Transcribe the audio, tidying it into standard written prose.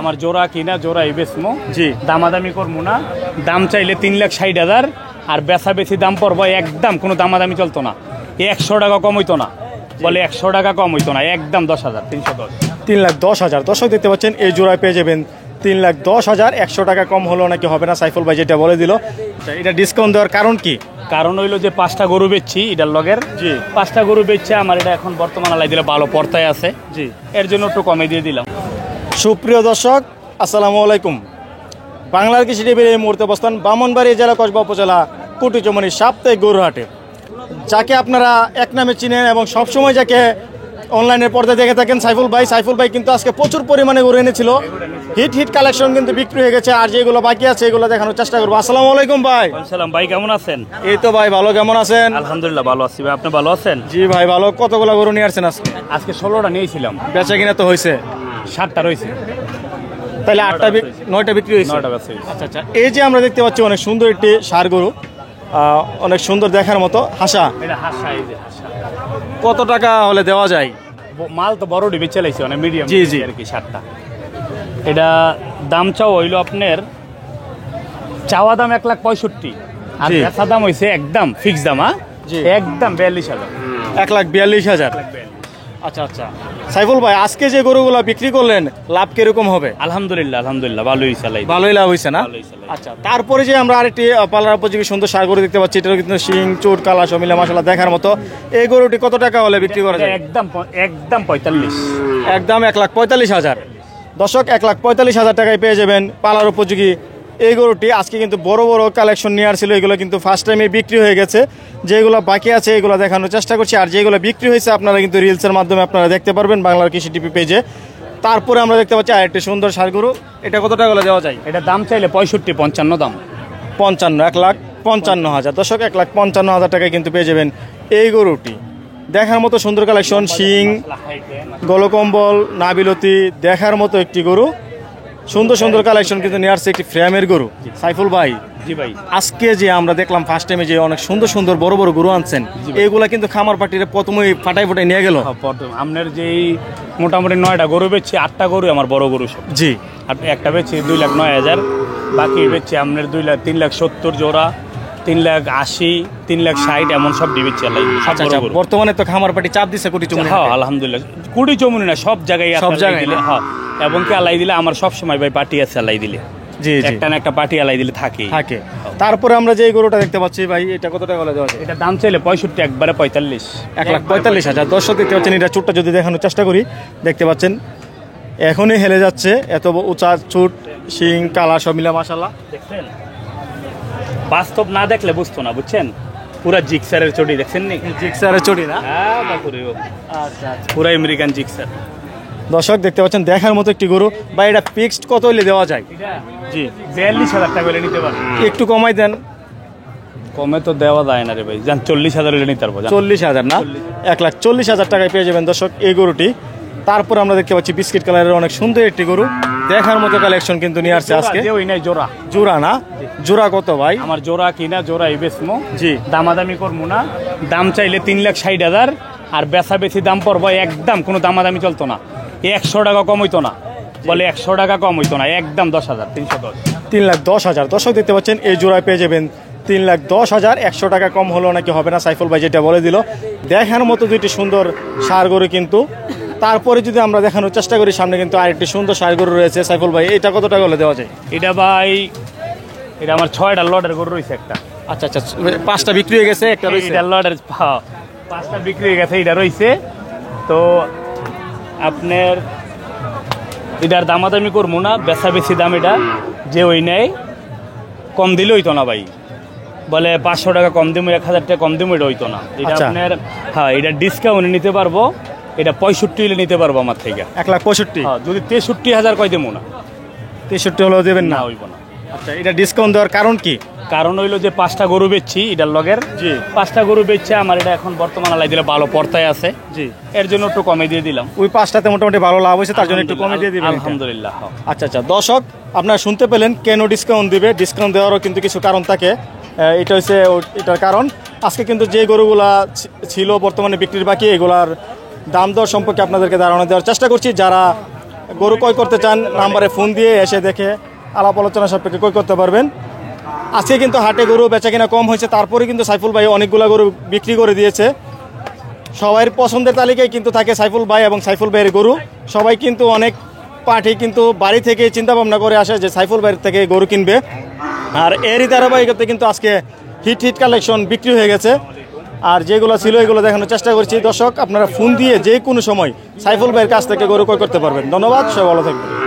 আমার জোড়া কিনা জোড়াই বেচমো, জি দামাদামি করবো না। দাম চাইলে 3,60,000 আর বেচা বেশি দাম পড়বো একদম, কোনো দামাদামি চলতো না। 100 টাকা কম হইতো না, বলে 100 টাকা কম হইতো না, একদম 10,000, 310। 3,10,000। দর্শক দেখতে পাচ্ছেন এই জোড়ায় পেয়ে যাবেন 3,10,000। 100 টাকা কম হলো নাকি হবে না, সাইফুল ভাই যেটা বলে দিল। এটা ডিসকাউন্ট দেওয়ার কারণ কি? কারণ হইলো যে 5টা গরু বেচছি এটার লগের, জি 5টা গরু বেচছে আমার, এটা এখন বর্তমান আলাই দিলে ভালো পর্তায় আছে, জি এর জন্য একটু কমে দিয়ে দিলাম। সুপ্রিয় দর্শক আসসালামু আলাইকুম। বাংলার কৃষি টিভির এই মুহূর্তে অবস্থান ব্রাহ্মণবাড়িয়া জেলা কসবা উপজেলা কুটিচমনি সাপ্তাহিক গরুহাটে, যাকে আপনারা এক নামে চিনেন এবং সবসময় যাকে অনলাইনের পর্দায় দেখে থাকেন সাইফুল ভাই। সাইফুল ভাই কিন্তু আজকে প্রচুর পরিমাণে গরু এনেছিল, হিট কালেকশন কিন্তু বিক্রি হয়ে গেছে, আর যেগুলো বাকি আছে এগুলো দেখানোর চেষ্টা করবো। আসসালামু আলাইকুম ভাই। আসসালাম ভাই, কেমন আছেন? এই তো ভাই ভালো, কেমন আছেন? আলহামদুলিল্লাহ ভালো আছি ভাই, আপনি ভালো আছেন? জি ভাই ভালো। কতগুলো গরু নিয়ে আসছেন আজকে? আজকে 16টা নিয়েছিলাম, বেচা কিনা তো হয়েছে? 7টা রয়েছে। তাহলে 9টা বিক্রি হয়েছে। 9টা বেচা হয়েছে। আচ্ছা আচ্ছা, এই যে আমরা দেখতে পাচ্ছি অনেক সুন্দর একটি ষাঁড় গরু, অনেক সুন্দর দেখার মতো হাসা। এটা হাসা, এই যে হাসা। কত টাকা হলে দেওয়া যায়? মাল তো বড় ডিবে চালাইছে, অনেক মিডিয়াম, জি জি আর কি 7টা। এটা দাম চাও হইলো আপনার, চাওয়া দাম 1,65,000 আর বেচা দাম হইছে একদম ফিক্স দাম, একদম 42,000। 1,42,000। আচ্ছা আচ্ছা সাইফুল ভাই, আজকে যে গরুগুলো বিক্রি করলেন লাভ কিরকম হবে? আলহামদুলিল্লাহ আলহামদুলিল্লাহ ভালোই চালাই, ভালোই লাভ হয়েছে না? আচ্ছা, তারপরে যে আমরা আরেকটি পালার উপযোগী সুন্দর ষাঁড় গরু দেখতে পাচ্ছি, এটা কিন্তু শিং চোট কালা সমিলা মাসালা দেখার মতো। এই গরুটি কত টাকা হলে বিক্রি করা যায়? একদম একদম 45, একদম 1,45,000। দর্শক 1,45,000 টাকায় পেয়ে যাবেন পালার উপযোগী এই গরুটি। আজকে কিন্তু বড় বড় কালেকশন নিয়ে আসছিল, এগুলো কিন্তু ফার্স্ট টাইমে বিক্রি হয়ে গেছে। যেগুলো বাকি আছে এগুলো দেখানোর চেষ্টা করছি, আর যেগুলো বিক্রি হয়েছে আপনারা কিন্তু রিলসের মাধ্যমে আপনারা দেখতে পারবেন বাংলার কৃষি টিভি পেজে। তারপরে আমরা দেখতে পাচ্ছি আরেকটি সুন্দর ষাঁড় গরু, এটা কত টাকা হলে দেওয়া যায়? এটা দাম চাইলে 65-55 দাম। 55, 1,55,000। দর্শক 1,55,000 টাকায় কিন্তু পেয়ে যাবেন এই গরুটি। দেখার মতো সুন্দর কালেকশন, শিং গলকম্বল নাবিলতি দেখার মতো একটি গরু, সুন্দর সুন্দর কালেকশন কিন্তু নিয়ে আসছে একটি ফ্রেমের গরু। সাইফুল ভাই, জি ভাই, আজকে যে আমরা দেখলাম ফার্স্ট টাইমে যে অনেক সুন্দর সুন্দর বড় বড় গরু আনছেন, এইগুলা কিন্তু খামার পার্টির প্রথমেই ফাটাই নিয়ে গেল। আপনার যেই মোটামুটি 9টা গরু বেচছি, 8টা গরু আমার বড় গরু সব, জি। আর একটা বেচছি 2,09,000, বাকি বেচছি আপনার 3,70,000 জোড়া, 3,80,000, 3,60,000 এমন সব ডিবি চালাই। বর্তমানে তো খামার পার্টি চাপ দিচ্ছে কুটিচমনি। হ্যাঁ আলহামদুলিল্লাহ, কুটিচমনি না সব জায়গায়, সব জায়গায় দিলে, হ্যাঁ এবং কি আলাই দিলে আমার সব সময় ভাই পার্টি আছে, আলাই দিলে জি একটা না একটা পার্টি আলাই দিলে থাকে। তারপরে আমরা যে গরুটা দেখতে পাচ্ছি ভাই, এটা কত টাকা হলে দেওয়া যায়? এটা দাম চাইলে 65, একবারে 45, 1,45,000। দর্শক দেখতে পাচ্ছেন, এটা চুটটা যদি দেখানোর চেষ্টা করি, দেখতে পাচ্ছেন এখনই হেলে যাচ্ছে, এত উঁচা চুট, শিং কালা সব মিলা মাশাআল্লাহ। দেখছেন, বাস্তব না দেখলে বুঝতো না, বুঝছেন? পুরা জিক্সারের চটি দেখছেন নি? জিক্সারের চটি না? হ্যাঁ বাপুরে, আচ্ছা পুরা আমেরিকান জিক্সার। দর্শক দেখতে পাচ্ছেন দেখার মতো একটি গরু। বা এটা ফিক্সড কত হলে দেওয়া যায়? জি 42,000 টাকা হলে নিতে পারবেন। একটু কমাই দেন। কমে তো দেওয়া যায় না রে ভাই, জান 40,000 হলে নিতে পারবো। 40,000 না, 1,40,000 টাকায় পেয়ে যাবেন দর্শক এই গরুটি। তারপর আমরা দেখতে পাচ্ছি বিস্কিট কালারের অনেক সুন্দর একটি গরু, দেখার মতো কালেকশন কিন্তু নিয়ে আসছে আজকে। ওই নাই জোড়া, জোড়া না? জোড়া কত ভাই? আমার জোড়া কিনা জোড়াই বেচমো, জি দামাদামি করবো না। দাম চাইলে 3,60,000 আর বেচা বেশি দাম পড়বো একদম, কোনো দামাদামি চলতো না। 100 টাকা কম হইতো না, বলে 100 টাকা কম হইতো না, একদম 10,000, 310। 3,10,000। দর্শক দেখতে পাচ্ছেন এই জোড়ায় পেয়ে যাবেন 3,10,000। 100 টাকা কম হলো নাকি হবে না, সাইফুল ভাই যেটা বলে দিল। দেখার মতো দুইটি সুন্দর ষাঁড় গরু কিন্তু। তারপরে যদি আমরা দেখানোর চেষ্টা করি, সামনে কিন্তু আরেকটি সুন্দর ষাঁড় গরু রয়েছে। সাইফুল ভাই, এটা কত টাকা হলে দেওয়া যায়? এটা ভাই, এটা আমার 6টা লটের গরু রয়েছে একটা। আচ্ছা আচ্ছা, 5টা বিক্রি হয়ে গেছে, একটা রয়েছে। এটা লটের 5টা বিক্রি হয়ে গেছে, এটা রয়েছে। তো আপনার এটার দামাদামি করবো না, বেচা বেশি দাম, এটা যে ওই নেয় কম দিলে হইতো না ভাই, বলে 500 টাকা কম দিবো, 1,000 টাকা কম দিবো, এটা হইতো না। এটা আপনার, হ্যাঁ এটা ডিসকাউন্ট নিতে পারবো, এটা 65 হলে নিতে পারবো আমার থেকে। 1,65,000? যদি 63,000 কয় দেবো না। 63 হলেও দেবেন না? হইব না। আচ্ছা, এটা ডিসকাউন্ট দেওয়ার কারণ কি? কারণ হইলো যে 5টা গরু বেচছি এটার লগের, জি 5টা গরু বেচছে আমার, এটা এখন বর্তমান আলাই দিলে ভালো পর্তায় আছে, জি এর জন্য একটু কমে দিয়ে দিলাম। ওই 5টাতে মোটামুটি ভালো লাভ হয়েছে, তার জন্য একটু কমে দিয়ে দিবেন। আলহামদুলিল্লাহ। আচ্ছা আচ্ছা দর্শক, আপনারা শুনতে পেলেন কেন ডিসকাউন্ট দিবে। ডিসকাউন্ট দেওয়ারও কিন্তু কিছু কারণ থাকে, এটা হচ্ছে এটার কারণ। আজকে কিন্তু যে গরুগুলা ছিল বর্তমানে বিক্রির বাকি, এগুলার দাম দর সম্পর্কে আপনাদেরকে ধারণা দেওয়ার চেষ্টা করছি। যারা গরু ক্রয় করতে চান নাম্বারে ফোন দিয়ে এসে দেখে আলাপ আলোচনা সাপেক্ষে ক্রয় করতে পারবেন। আজকে কিন্তু হাটে গরু বেচা কিনা কম হয়েছে, তারপরে কিন্তু সাইফুল ভাই অনেকগুলো গরু বিক্রি করে দিয়েছে। সবাই পছন্দের তালিকায় কিন্তু থাকে সাইফুল ভাই এবং সাইফুল ভাইয়ের গরু। সবাই কিন্তু অনেক পার্টি কিন্তু বাড়ি থেকে চিন্তা ভাবনা করে আসে যে সাইফুল ভাইয়ের থেকে গরু কিনবে। আর এরই ধারাবাহিকতে কিন্তু আজকে হিট কালেকশন বিক্রি হয়ে গেছে। আর যেগুলো ছিল এগুলো দেখানোর চেষ্টা করছি। দর্শক, আপনারা ফোন দিয়ে যে কোনো সময় সাইফুল ভাইয়ের কাছ থেকে গরু ক্রয় করতে পারবেন। ধন্যবাদ, সবাই ভালো থাকবেন।